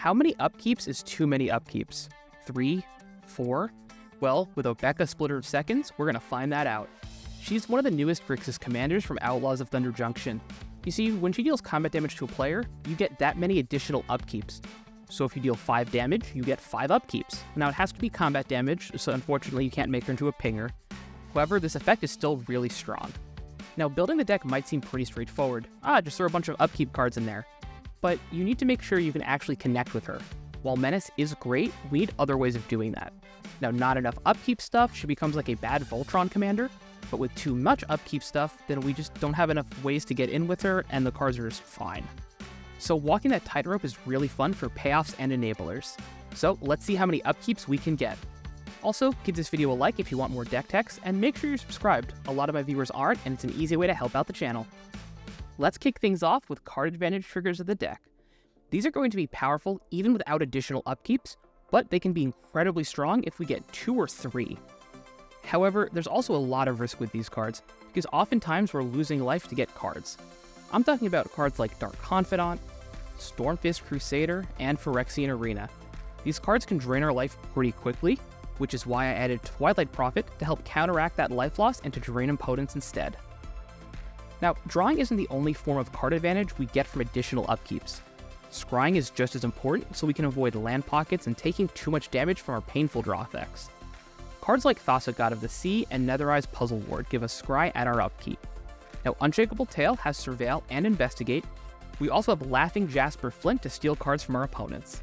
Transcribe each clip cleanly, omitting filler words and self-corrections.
how many upkeeps is too many upkeeps? 3? 4? Well, with Obeka Splitter of Seconds, we're going to find that out. She's one of the newest Grixis commanders from Outlaws of Thunder Junction. You see, when she deals combat damage to a player, you get that many additional upkeeps. So if you deal 5 damage, you get 5 upkeeps. Now it has to be combat damage, so unfortunately you can't make her into a pinger. However, this effect is still really strong. Now building the deck might seem pretty straightforward. Just throw a bunch of upkeep cards in there. But you need to make sure you can actually connect with her. While Menace is great, we need other ways of doing that. Now not enough upkeep stuff, she becomes like a bad Voltron commander, but with too much upkeep stuff, then we just don't have enough ways to get in with her, and the cards are just fine. So walking that tightrope is really fun for payoffs and enablers. So let's see how many upkeeps we can get. Also, give this video a like if you want more deck techs, and make sure you're subscribed. A lot of my viewers aren't, and it's an easy way to help out the channel. Let's kick things off with card advantage triggers of the deck. These are going to be powerful even without additional upkeeps, but they can be incredibly strong if we get 2 or 3. However, there's also a lot of risk with these cards, because oftentimes we're losing life to get cards. I'm talking about cards like Dark Confidant, Stormfist Crusader, and Phyrexian Arena. These cards can drain our life pretty quickly, which is why I added Twilight Prophet to help counteract that life loss and to drain opponents instead. Now, drawing isn't the only form of card advantage we get from additional upkeeps. Scrying is just as important, so we can avoid land pockets and taking too much damage from our painful draw effects. Cards like Thassa, God of the Sea, and Nethereyes Puzzle Ward give us Scry at our upkeep. Now, Unshakable Tail has Surveil and Investigate. We also have Laughing Jasper Flint to steal cards from our opponents.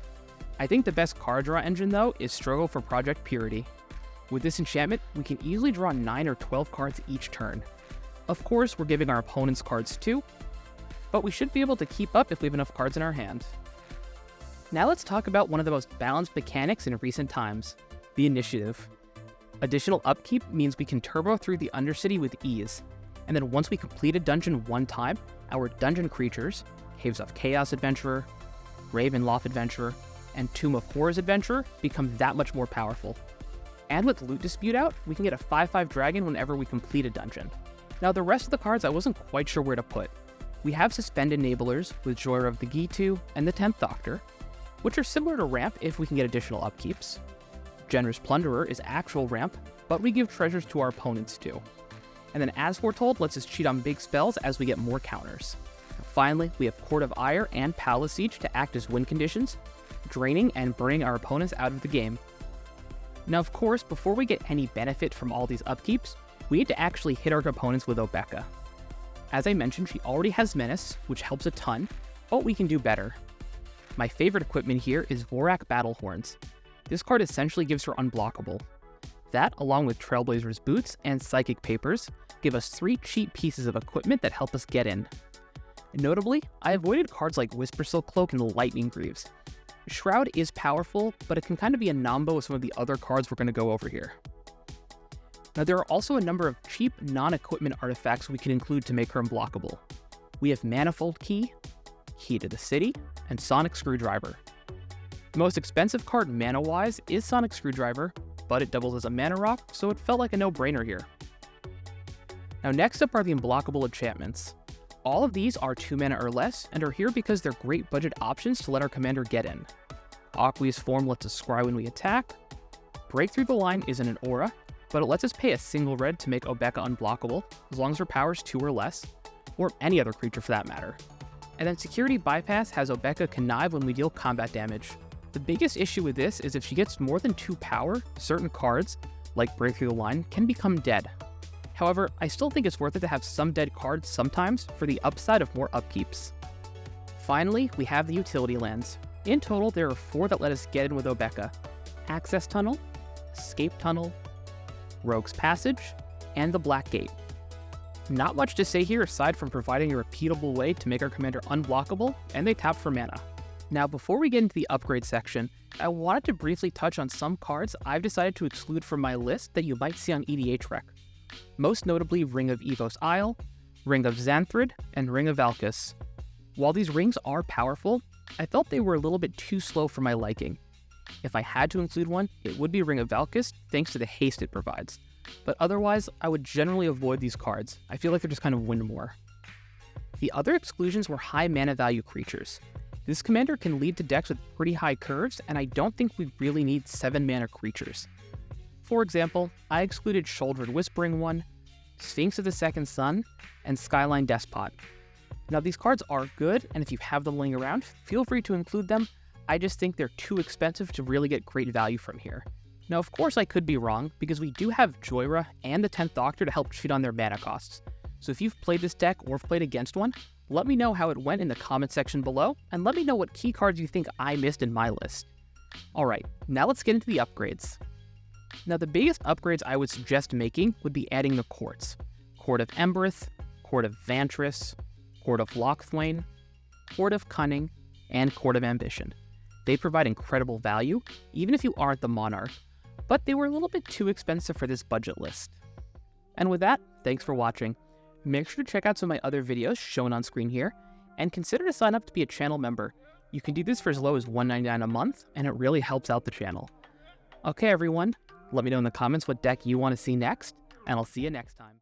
I think the best card draw engine, though, is Struggle for Project Purity. With this enchantment, we can easily draw 9 or 12 cards each turn. Of course, we're giving our opponents cards too, but we should be able to keep up if we have enough cards in our hand. Now let's talk about one of the most balanced mechanics in recent times, the initiative. Additional upkeep means we can turbo through the Undercity with ease, and then once we complete a dungeon one time, our dungeon creatures, Caves of Chaos Adventurer, Ravenloft Adventurer, and Tomb of Horrors Adventurer become that much more powerful. And with Loot Dispute out, we can get a 5/5 dragon whenever we complete a dungeon. Now the rest of the cards I wasn't quite sure where to put. We have Suspend Enablers with Joyer of the Gitu and the 10th Doctor, which are similar to Ramp if we can get additional upkeeps. Generous Plunderer is actual Ramp, but we give treasures to our opponents too. And then As Foretold lets us cheat on big spells as we get more counters. Finally, we have Court of Ire and Palace Siege to act as win conditions, draining and burning our opponents out of the game. Now of course, before we get any benefit from all these upkeeps, we need to actually hit our opponents with Obeka. As I mentioned, she already has Menace, which helps a ton, but we can do better. My favorite equipment here is Vorak Battle Horns. This card essentially gives her unblockable. That, along with Trailblazer's Boots and Psychic Papers, give us 3 cheap pieces of equipment that help us get in. Notably, I avoided cards like Whispersilk Cloak and Lightning Greaves. Shroud is powerful, but it can kind of be a nombo with some of the other cards we're going to go over here. Now there are also a number of cheap non-equipment artifacts we can include to make her unblockable. We have Manifold Key, Key to the City, and Sonic Screwdriver. The most expensive card mana-wise is Sonic Screwdriver, but it doubles as a mana rock, so it felt like a no-brainer here. Now next up are the unblockable enchantments. All of these are 2 mana or less, and are here because they're great budget options to let our commander get in. Aqueous Form lets us scry when we attack. Break Through the Line isn't an aura, but it lets us pay a single red to make Obeka unblockable, as long as her power is 2 or less, or any other creature for that matter. And then Security Bypass has Obeka connive when we deal combat damage. The biggest issue with this is if she gets more than 2 power, certain cards, like Break Through the Line, can become dead. However, I still think it's worth it to have some dead cards sometimes for the upside of more upkeeps. Finally, we have the utility lands. In total, there are 4 that let us get in with Obeka: Access Tunnel, Escape Tunnel, Rogue's Passage, and the Black Gate. Not much to say here aside from providing a repeatable way to make our commander unblockable, and they tap for mana. Now before we get into the upgrade section, I wanted to briefly touch on some cards I've decided to exclude from my list that you might see on EDH Rec. Most notably Ring of Evos Isle, Ring of Xanthrid, and Ring of Valkis. While these rings are powerful, I felt they were a little bit too slow for my liking. If I had to include one, it would be Ring of Valkis, thanks to the haste it provides. But otherwise, I would generally avoid these cards. I feel like they're just kind of win more. The other exclusions were high mana value creatures. This commander can lead to decks with pretty high curves, and I don't think we really need 7-mana creatures. For example, I excluded Shouldered Whispering One, Sphinx of the Second Sun, and Skyline Despot. Now these cards are good, and if you have them laying around, feel free to include them. I just think they're too expensive to really get great value from here. Now of course I could be wrong, because we do have Joyra and the 10th Doctor to help cheat on their mana costs. So if you've played this deck or played against one, let me know how it went in the comment section below, and let me know what key cards you think I missed in my list. Alright, now let's get into the upgrades. Now the biggest upgrades I would suggest making would be adding the courts. Court of Embereth, Court of Vantress, Court of Lochthwain, Court of Cunning, and Court of Ambition. They provide incredible value, even if you aren't the Monarch, but they were a little bit too expensive for this budget list. And with that, thanks for watching. Make sure to check out some of my other videos shown on screen here, and consider to sign up to be a channel member. You can do this for as low as $1.99 a month, and it really helps out the channel. Okay everyone, let me know in the comments what deck you want to see next, and I'll see you next time.